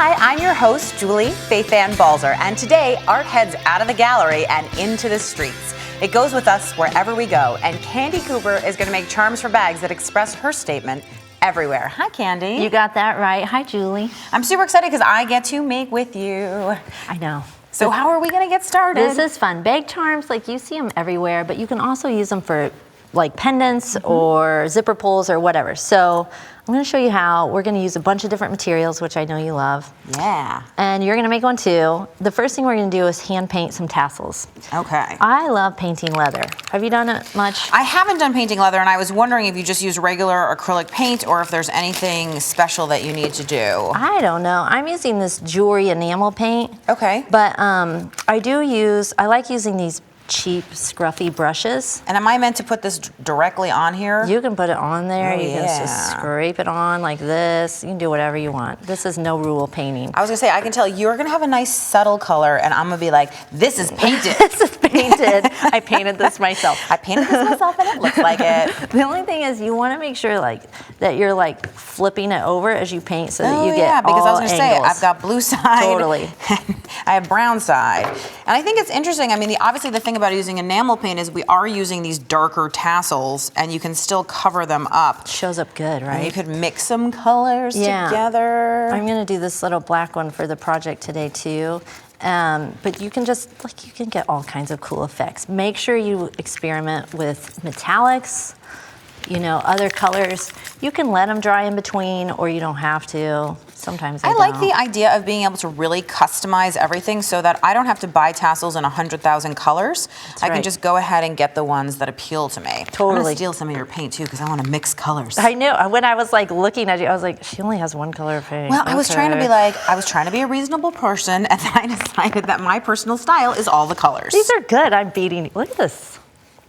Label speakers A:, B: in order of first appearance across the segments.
A: Hi, I'm your host, Julie Faith Van Balzer, and today art heads out of the gallery and into the streets. It goes with us wherever we go, and Candie Cooper is going to make charms for bags that express her statement everywhere. Hi, Candie.
B: You got that right. Hi, Julie.
A: I'm super excited because I get to make with you.
B: I know.
A: So how are we going to get started?
B: This is fun. Bag charms, like you see them everywhere, but you can also use them for like pendants or zipper pulls or whatever. So I'm going to show you how. We're going to use a bunch of different materials, which I know you love.
A: Yeah.
B: And you're going to make one too. The first thing we're going to do is hand paint some tassels.
A: Okay.
B: I love painting leather. Have you done it much?
A: I haven't done painting leather, and I was wondering if you just use regular acrylic paint or if there's anything special that you need to do.
B: I don't know. I'm using this jewelry enamel paint.
A: Okay.
B: But I like using these cheap, scruffy brushes.
A: And am I meant to put this directly on here?
B: You can put it on there.
A: Oh,
B: you can just scrape it on like this. You can do whatever you want. This is no rule painting.
A: I was gonna say, I can tell you're gonna have a nice subtle color, and I'm gonna be like, this is painted.
B: This is painted. I painted this myself.
A: I painted this myself, and it looks like it.
B: The only thing is you want to make sure that you're like flipping it over as you paint so that you get
A: because I was
B: all
A: gonna
B: angles.
A: say, I've got blue side.
B: Totally.
A: I have brown side. And I think it's interesting. I mean, obviously the thing about using enamel paint is we are using these darker tassels, and you can still cover them up.
B: Shows up good, right?
A: And you could mix some colors together.
B: I'm gonna do this little black one for the project today too. But you can you can get all kinds of cool effects. Make sure you experiment with metallics, other colors. You can let them dry in between, or you don't have to. Sometimes I
A: like the idea of being able to really customize everything so that I don't have to buy tassels in 100,000 colors. I can just go ahead and get the ones that appeal to me.
B: Totally.
A: I'm gonna steal some of your paint too because I want to mix colors.
B: I know. When I was like looking at you, I was like, she only has one color of paint.
A: Well, I was trying to be a reasonable person, and then I decided that my personal style is all the colors.
B: These are good. I'm beating. Look at this.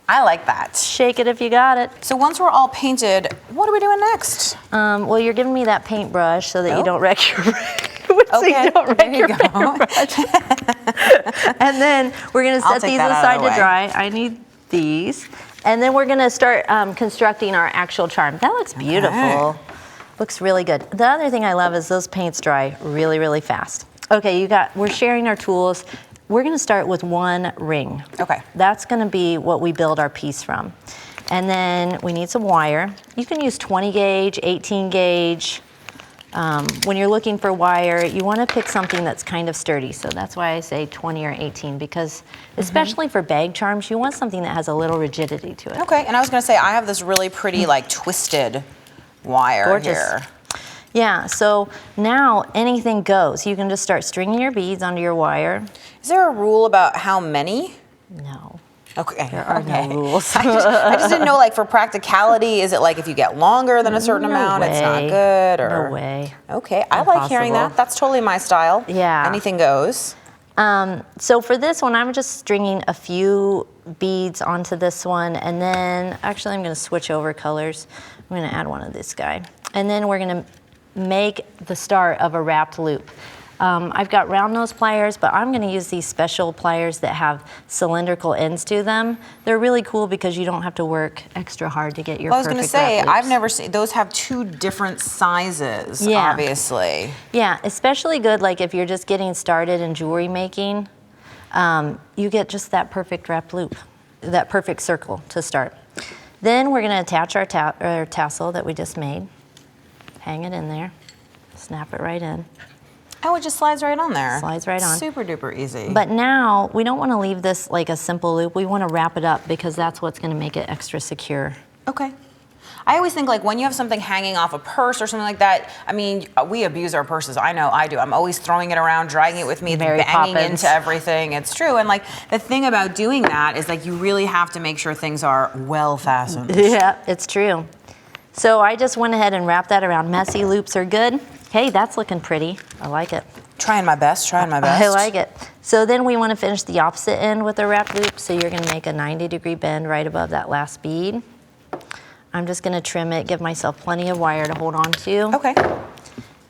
A: I like that.
B: Shake it if you got it.
A: So once we're all painted, what are we doing next?
B: Well, you're giving me that paintbrush so that you don't wreck your
A: Okay, there you go.
B: paintbrush. And then we're going to set these aside to dry. I need these. And then we're going to start constructing our actual charm. That looks beautiful. Okay. Looks really good. The other thing I love is those paints dry really, really fast. Okay, we're sharing our tools. We're gonna start with one ring.
A: Okay.
B: That's gonna be what we build our piece from. And then we need some wire. You can use 20 gauge, 18 gauge. When you're looking for wire, you wanna pick something that's kind of sturdy. So that's why I say 20 or 18, because especially for bag charms, you want something that has a little rigidity to it.
A: Okay, and I was gonna say, I have this really pretty twisted wire here.
B: Yeah, so now anything goes. You can just start stringing your beads onto your wire.
A: Is there a rule about how many?
B: No.
A: Okay.
B: There are no rules.
A: I just didn't know, for practicality, is it if you get longer than a certain amount, it's not good? Or?
B: No way.
A: Okay, I like hearing that. That's totally my style.
B: Yeah.
A: Anything goes.
B: So for this one, I'm just stringing a few beads onto this one, and then actually I'm gonna switch over colors. I'm gonna add one of this guy. And then we're gonna make the start of a wrapped loop. I've got round nose pliers, but I'm gonna use these special pliers that have cylindrical ends to them. They're really cool because you don't have to work extra hard to get your perfect wrap loops.
A: I was gonna say, I've never seen, those have two different sizes, obviously.
B: Yeah, especially good if you're just getting started in jewelry making, you get just that perfect wrapped loop, that perfect circle to start. Then we're gonna attach our tassel that we just made. Hang it in there, snap it right in.
A: Oh, it just slides right on there.
B: Slides right on.
A: Super duper easy.
B: But now, we don't want to leave this like a simple loop. We want to wrap it up because that's what's going to make it extra secure.
A: Okay. I always think when you have something hanging off a purse or something like that, I mean, we abuse our purses. I know I do. I'm always throwing it around, dragging it with me, banging into everything. It's true. And the thing about doing that is you really have to make sure things are well fastened.
B: Yeah, it's true. So I just went ahead and wrapped that around. Messy loops are good. Hey, that's looking pretty. I like it.
A: Trying my best.
B: I like it. So then we want to finish the opposite end with a wrap loop. So you're going to make a 90-degree bend right above that last bead. I'm just going to trim it, give myself plenty of wire to hold on to.
A: Okay.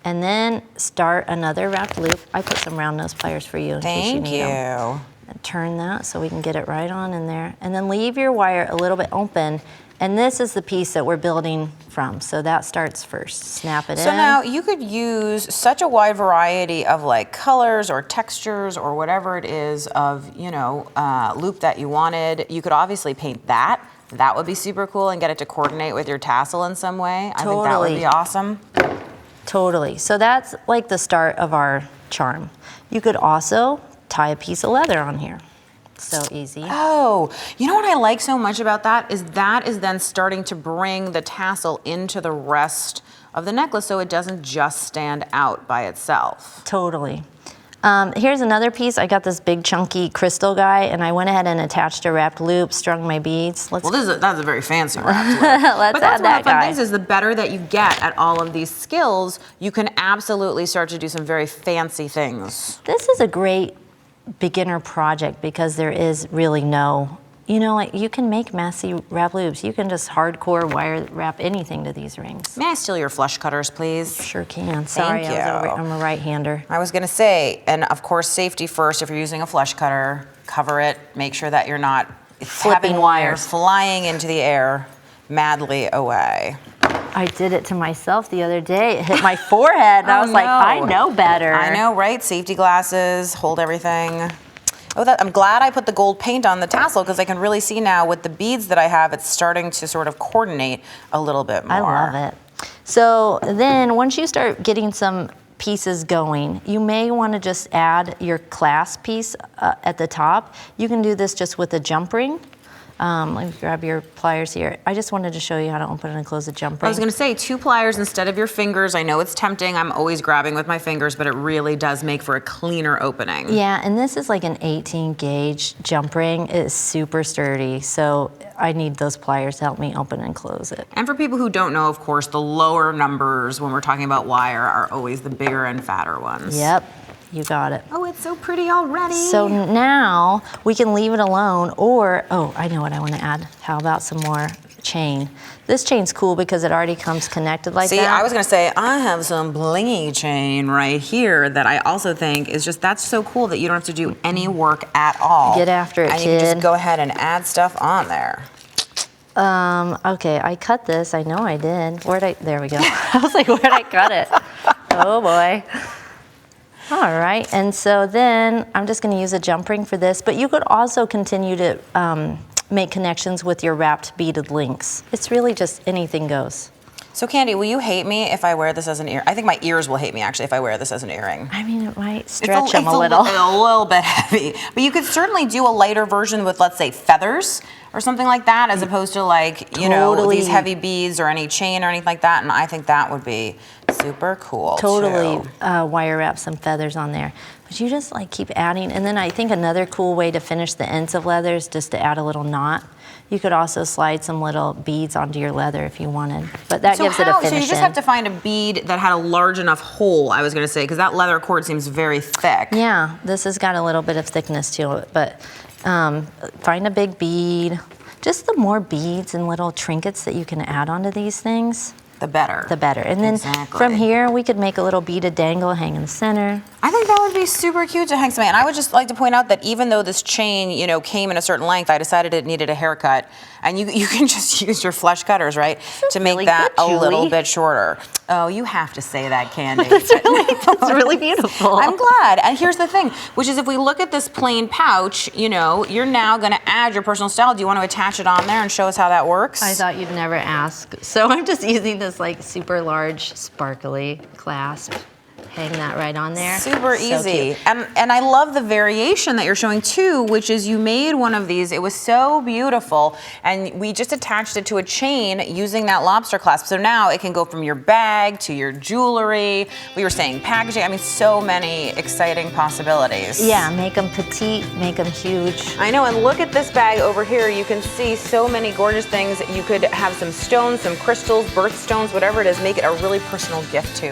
B: And then start another wrap loop. I put some round nose pliers for you in case you need them. And turn that so we can get it right on in there. And then leave your wire a little bit open And this is the piece that we're building from. So that starts first. Snap it in.
A: So now you could use such a wide variety of like colors or textures or whatever it is of, you know, loop that you wanted. You could obviously paint that. That would be super cool and get it to coordinate with your tassel in some way. I think that would be awesome.
B: Totally. So that's like the start of our charm. You could also tie a piece of leather on here. So easy.
A: Oh, you know what I like so much about that is then starting to bring the tassel into the rest of the necklace so it doesn't just stand out by itself.
B: Totally. Here's another piece. I got this big chunky crystal guy and I went ahead and attached a wrapped loop, strung my beads.
A: That's a very fancy wrapped loop.
B: But that's
A: one of the fun
B: guy.
A: things is the better that you get at all of these skills, you can absolutely start to do some very fancy things.
B: This is a great beginner project because there is really no, you know, like you can make messy wrap loops. You can just hardcore wire wrap anything to these rings.
A: May I steal your flush cutters, please?
B: Sure can. Sorry,
A: Thank you.
B: I'm a right-hander.
A: I was gonna say, and of course, safety first. If you're using a flush cutter, cover it. Make sure that you're not
B: Flipping
A: having
B: wires.
A: flying into the air madly away.
B: I did it to myself the other day. It hit my forehead, and I was like, I know better.
A: I know, right? Safety glasses, hold everything. Oh, I'm glad I put the gold paint on the tassel because I can really see now with the beads that I have, it's starting to sort of coordinate a little bit more.
B: I love it. So then once you start getting some pieces going, you may want to just add your clasp piece at the top. You can do this just with a jump ring. Let me grab your pliers here. I just wanted to show you how to open and close a jump ring.
A: I was gonna say 2 pliers instead of your fingers. I know it's tempting. I'm always grabbing with my fingers, but it really does make for a cleaner opening.
B: Yeah, and this is like an 18 gauge jump ring. It's super sturdy, so I need those pliers to help me open and close it.
A: And for people who don't know, of course, the lower numbers when we're talking about wire are always the bigger and fatter ones.
B: Yep. You got it.
A: Oh, it's so pretty already.
B: So now we can leave it alone or, oh, I know what I want to add. How about some more chain? This chain's cool because it already comes connected like that.
A: See, I was going to say, I have some blingy chain right here that I also think is just, that's so cool that you don't have to do any work at all.
B: Get after it,
A: and
B: kid.
A: you can just go ahead and add stuff on there.
B: Okay, I cut this. I know I did. There we go. I was like, where'd I cut it? Oh boy. All right, and so then I'm just gonna use a jump ring for this, but you could also continue to make connections with your wrapped beaded links. It's really just anything goes.
A: So Candie, will you hate me if I wear this as an ear? I think my ears will hate me actually if I wear this as an earring.
B: I mean, it might stretch them a little.
A: A little bit heavy, but you could certainly do a lighter version with, let's say, feathers or something like that, as opposed to like, you know, these heavy beads or any chain or anything like that. And I think that would be super cool.
B: Totally
A: too.
B: Wire wrap some feathers on there. But you just like keep adding. And then I think another cool way to finish the ends of leather is just to add a little knot. You could also slide some little beads onto your leather if you wanted, but that gives it a finish.
A: So you just have to find a bead that had a large enough hole, I was gonna say, because that leather cord seems very thick.
B: Yeah, this has got a little bit of thickness to it, but find a big bead. Just the more beads and little trinkets that you can add onto these things,
A: the better.
B: The better. And then from here, we could make a little beaded dangle hang in the center.
A: I think that would be super cute to hang something. And I would just like to point out that even though this chain, you know, came in a certain length, I decided it needed a haircut. And you can just use your flush cutters, right, to make that a little bit shorter. Oh, you have to say that, Candie.
B: That's really beautiful.
A: I'm glad. And here's the thing, which is if we look at this plain pouch, you know, you're now going to add your personal style. Do you want to attach it on there and show us how that works?
B: I thought you'd never ask. So I'm just using this like super large, sparkly clasp. Hang that right on there.
A: Super easy. And I love the variation that you're showing too, which is you made one of these. It was so beautiful. And we just attached it to a chain using that lobster clasp. So now it can go from your bag to your jewelry. We were saying packaging. I mean, so many exciting possibilities.
B: Yeah, make them petite, make them huge.
A: I know, and look at this bag over here. You can see so many gorgeous things. You could have some stones, some crystals, birthstones, whatever it is, make it a really personal gift too.